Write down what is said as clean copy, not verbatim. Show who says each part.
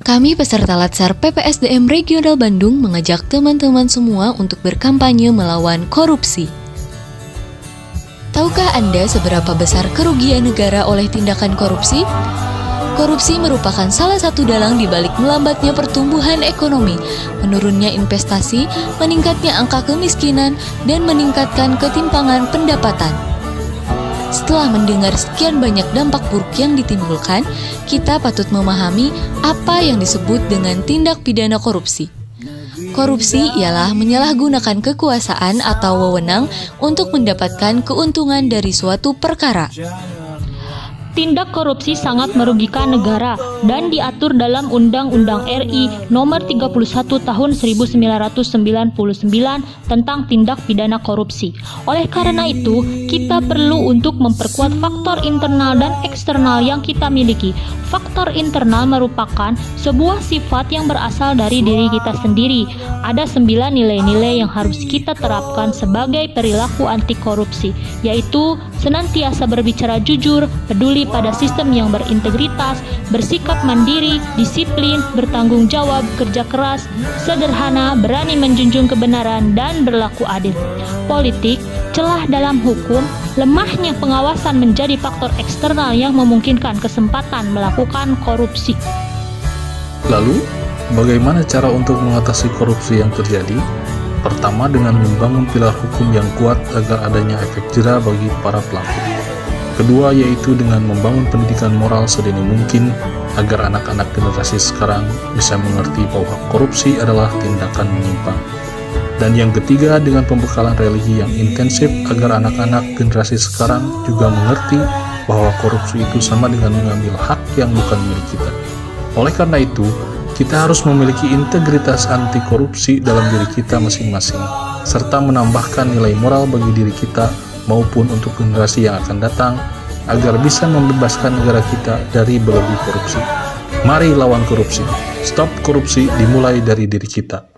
Speaker 1: Kami peserta Latsar PPSDM Regional Bandung mengajak teman-teman semua untuk berkampanye melawan korupsi. Tahukah Anda seberapa besar kerugian negara oleh tindakan korupsi? Korupsi merupakan salah satu dalang di balik melambatnya pertumbuhan ekonomi, menurunnya investasi, meningkatnya angka kemiskinan, dan meningkatkan ketimpangan pendapatan. Setelah mendengar sekian banyak dampak buruk yang ditimbulkan, kita patut memahami apa yang disebut dengan tindak pidana korupsi. Korupsi ialah menyalahgunakan kekuasaan atau wewenang untuk mendapatkan keuntungan dari suatu perkara.
Speaker 2: Tindak korupsi sangat merugikan negara dan diatur dalam Undang-Undang RI Nomor 31 Tahun 1999 tentang tindak pidana korupsi. Oleh karena itu, kita perlu untuk memperkuat faktor internal dan eksternal yang kita miliki. Faktor internal merupakan sebuah sifat yang berasal dari diri kita sendiri. Ada 9 nilai-nilai yang harus kita terapkan sebagai perilaku anti korupsi, yaitu senantiasa berbicara jujur, peduli pada sistem yang berintegritas, bersikap mandiri, disiplin, bertanggung jawab, kerja keras, sederhana, berani menjunjung kebenaran, dan berlaku adil. Politik, celah dalam hukum, lemahnya pengawasan menjadi faktor eksternal yang memungkinkan kesempatan melakukan korupsi.
Speaker 3: Lalu, bagaimana cara untuk mengatasi korupsi yang terjadi? Pertama, dengan membangun pilar hukum yang kuat agar adanya efek jera bagi para pelaku. Kedua, yaitu dengan membangun pendidikan moral sedini mungkin agar anak-anak generasi sekarang bisa mengerti bahwa korupsi adalah tindakan menyimpang. Dan yang ketiga, dengan pembekalan religi yang intensif agar anak-anak generasi sekarang juga mengerti bahwa korupsi itu sama dengan mengambil hak yang bukan milik kita. Oleh karena itu, kita harus memiliki integritas anti korupsi dalam diri kita masing-masing, serta menambahkan nilai moral bagi diri kita maupun untuk generasi yang akan datang, agar bisa membebaskan negara kita dari belenggu korupsi. Mari lawan korupsi. Stop korupsi dimulai dari diri kita.